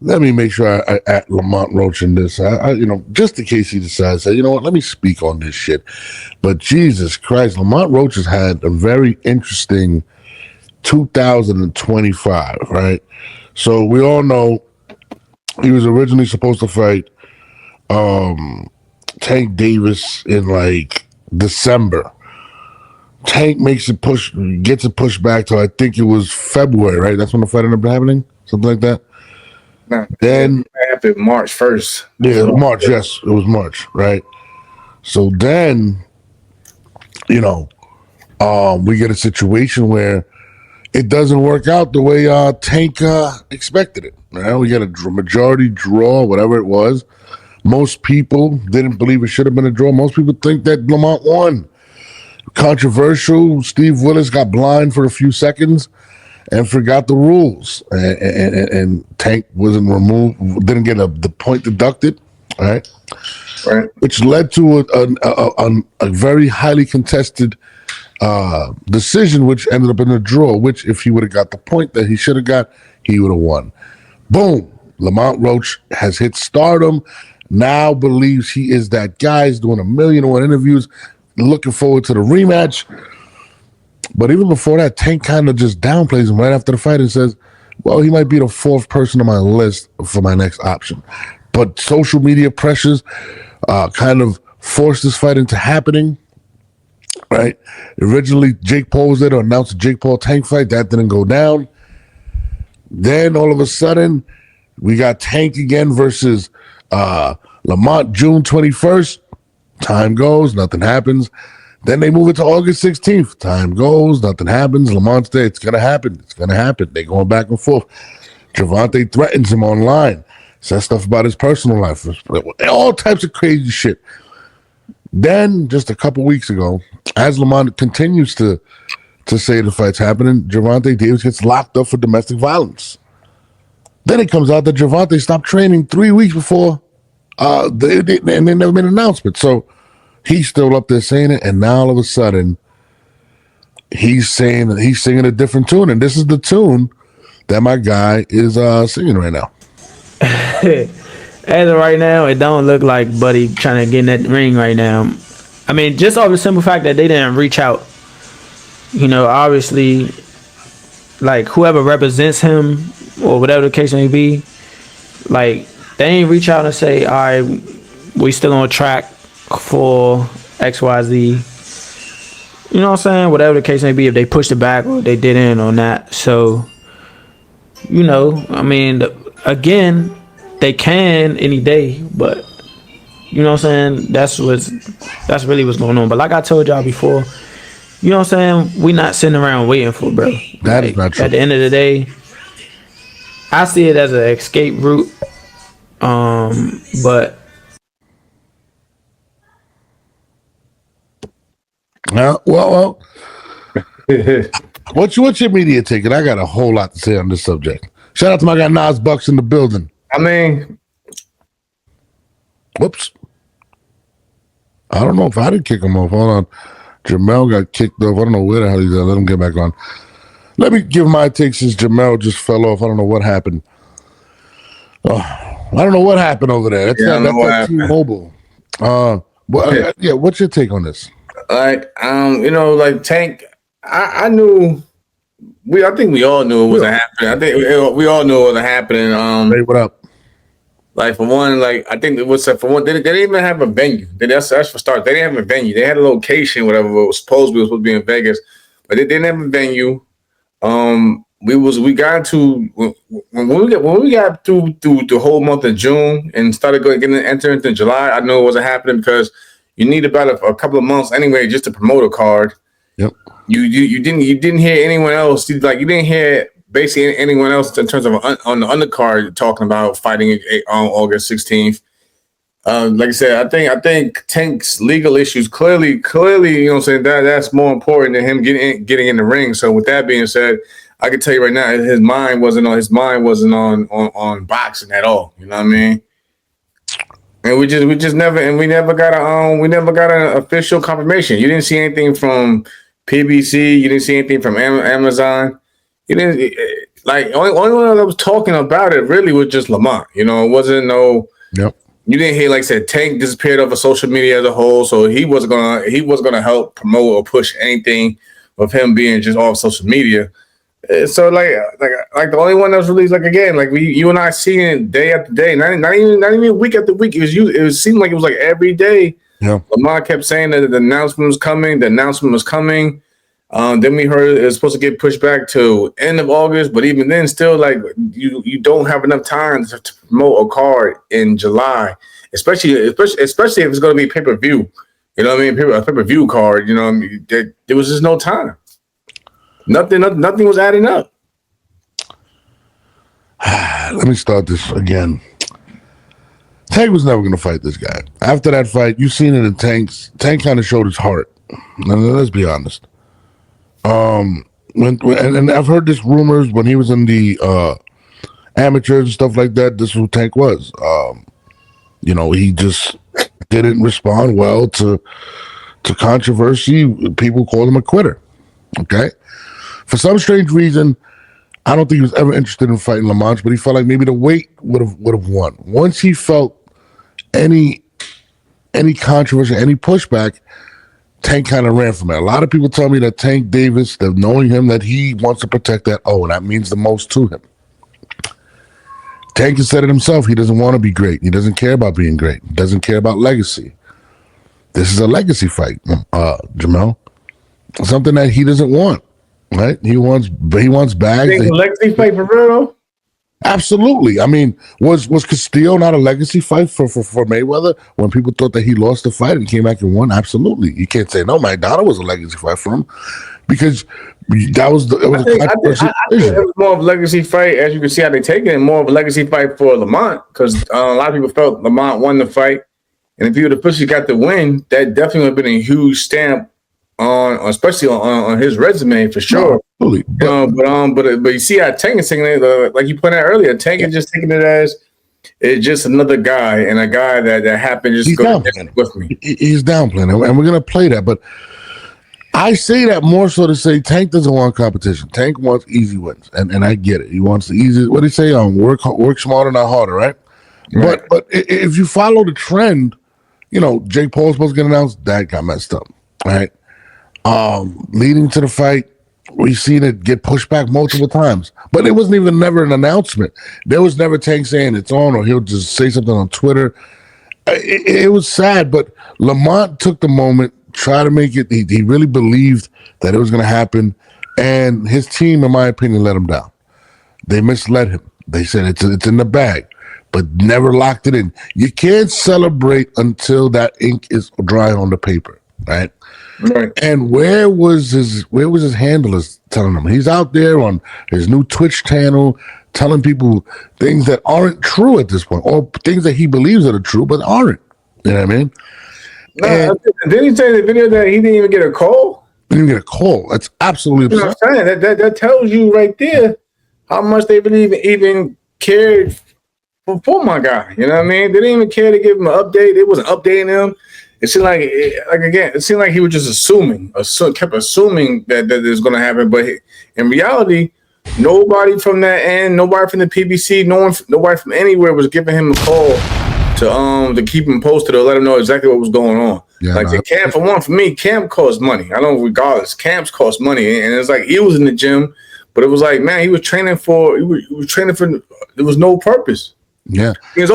let me make sure I at Lamont Roach in this. Just in case he decides, you know what, let me speak on this shit. But Jesus Christ, Lamont Roach has had a very interesting 2025, right? So we all know he was originally supposed to fight Tank Davis in like December. Tank gets it pushed back to I think it was February, right? That's when the fight ended up happening, something like that. Then it happened March 1st. Yeah, March. Yes, it was March, right? So then, we get a situation where it doesn't work out the way Tank expected it. Right? We got a majority draw, whatever it was. Most people didn't believe it should have been a draw. Most people think that Lamont won. Controversial. Steve Willis got blind for a few seconds and forgot the rules, and Tank wasn't removed, didn't get the point deducted, right? Which led to a very highly contested decision, which ended up in a draw. Which, if he would have got the point that he should have got, he would have won. Boom! Lamont Roach has hit stardom. Now believes he is that guy. He's doing 1,000,001 interviews. Looking forward to the rematch. But even before that, Tank kind of just downplays him right after the fight and says, well, he might be the 4th person on my list for my next option. But social media pressures kind of forced this fight into happening, right? Originally, Jake Paul was there to announce a Jake Paul-Tank fight. That didn't go down. Then, all of a sudden, we got Tank again versus Lamont June 21st. Time goes, nothing happens. Then they move it to August 16th. Time goes, nothing happens. Lamont's there. It's going to happen. It's going to happen. They're going back and forth. Gervonta threatens him online. Says stuff about his personal life. All types of crazy shit. Then, just a couple weeks ago, as Lamont continues to say the fight's happening, Gervonta Davis gets locked up for domestic violence. Then it comes out that Gervonta stopped training 3 weeks before, and they never made an announcement. So, he's still up there saying it, and now all of a sudden, he's saying that he's singing a different tune, and this is the tune that my guy is singing right now. As of right now, it don't look like Buddy trying to get in that ring right now. I mean, just off the simple fact that they didn't reach out. Obviously, like whoever represents him or whatever the case may be, like they ain't reach out and say, all right, we still on track for XYZ. You know what I'm saying? Whatever the case may be, if they pushed it back or they didn't or not. So, I mean, again, they can any day, but you know what I'm saying? That's really what's going on. But like I told y'all before, you know what I'm saying? We not sitting around waiting for, bro. That is not true. At the end of the day, I see it as an escape route. But well. What's your media ticket? I got a whole lot to say on this subject. Shout out to my guy Nas Bucks in the building. I mean, whoops. I don't know if I did kick him off. Hold on. Jamel got kicked off. I don't know where the hell he's at. Let him get back on. Let me give my take since Jamel just fell off. I don't know what happened. I don't know what happened over there. That's T-Mobile. What's your take on this? Like, like Tank, I knew. I think we all knew it wasn't happening. I think we all knew it wasn't happening. Hey, what up? Like for one, like I think it was for one. They didn't even have a venue. That's for start. They didn't have a venue. They had a location, whatever. It was supposed to be in Vegas, but they didn't have a venue. We got to when we got through the whole month of June and started enter into July. I know it wasn't happening because you need about a couple of months anyway just to promote a card. Yep. You didn't hear anyone else. You didn't hear basically anyone else in terms of on the undercard talking about fighting on August 16th. Like I said, I think Tank's legal issues clearly, you know what I'm saying, that's more important than him getting in the ring. So with that being said, I can tell you right now, his mind wasn't on boxing at all. You know what I mean? And we never got an official confirmation. You didn't see anything from PBC. You didn't see anything from Amazon. You didn't. like only one that was talking about it really was just Lamont. You know, it wasn't no. Yep. You didn't hear, like I said, Tank disappeared off of social media as a whole, so he wasn't gonna help promote or push anything of him being just off social media. So like the only one that was released, like again, like you and I seeing it day after day, not even week after week. It seemed like it was like every day. Yeah. Lamont kept saying that the announcement was coming. The announcement was coming. Then we heard it was supposed to get pushed back to end of August, but even then, still like you don't have enough time to promote a card in July, especially if it's going to be pay-per-view. You know what I mean? A pay-per-view card. You know what I mean? There was just no time. Nothing was adding up. Let me start this again. Tank was never going to fight this guy. After that fight, you seen it in Tank's. Tank kind of showed his heart. Let's be honest. And I've heard this rumors when he was in the amateurs and stuff like that. This is who Tank was. You know, he just didn't respond well to controversy. People called him a quitter. Okay, for some strange reason, I don't think he was ever interested in fighting Lamont, but he felt like maybe the weight would have won. Once he felt any controversy, any pushback, Tank kind of ran from it. A lot of people tell me that Tank Davis, that knowing him, that he wants to protect that and that means the most to him. Tank has said it himself. He doesn't want to be great. He doesn't care about being great. He doesn't care about legacy. This is a legacy fight, Jamel. Something that he doesn't want, right? He wants bags. Think a legacy fight for real though? Absolutely. I mean, was Castillo not a legacy fight for Mayweather when people thought that he lost the fight and came back and won? Absolutely. You can't say no. McDonald was a legacy fight for him because that was I think it was more of a legacy fight, as you can see how they take it, and more of a legacy fight for Lamont because a lot of people felt Lamont won the fight, and if he would have pushed, he got the win, that definitely would have been a huge stamp on, especially on his resume for sure. No, absolutely. But you see how Tank is taking it, like you pointed out earlier. Tank is just taking it as it's just another guy and a guy that happened just go with me. He's downplaying it, and we're gonna play that. But I say that more so to say Tank doesn't want competition. Tank wants easy wins, and I get it. He wants the easy. What do they say? Work smarter, not harder, right? But if you follow the trend, you know Jake Paul's supposed to get announced. That got messed up, right? Leading to the fight, we've seen it get pushed back multiple times, but it wasn't even never an announcement. There was never Tank saying it's on, or he'll just say something on Twitter. It was sad, but Lamont took the moment, tried to make it. He really believed that it was going to happen, and his team, in my opinion, let him down. They misled him. They said it's in the bag, but never locked it in. You can't celebrate until that ink is dry on the paper, right? Right. And where was his handlers telling him? He's out there on his new Twitch channel telling people things that aren't true at this point, or things that he believes that are true but aren't. You know what I mean? No, didn't he say in the video that he didn't even get a call? He didn't get a call. That's absolutely absurd. You know what I'm saying? That tells you right there how much they even cared for my guy. You know what I mean? They didn't even care to give him an update. They wasn't updating him. It seemed like it seemed like he was just kept assuming that it's going to happen. But in reality, nobody from that end, nobody from the PBC, nobody from anywhere was giving him a call to keep him posted or let him know exactly what was going on. Yeah, like the camp, for me, camp costs money. I don't, regardless, camps cost money, and it's like he was in the gym, but it was like, man, he was training for there was no purpose. Yeah, he was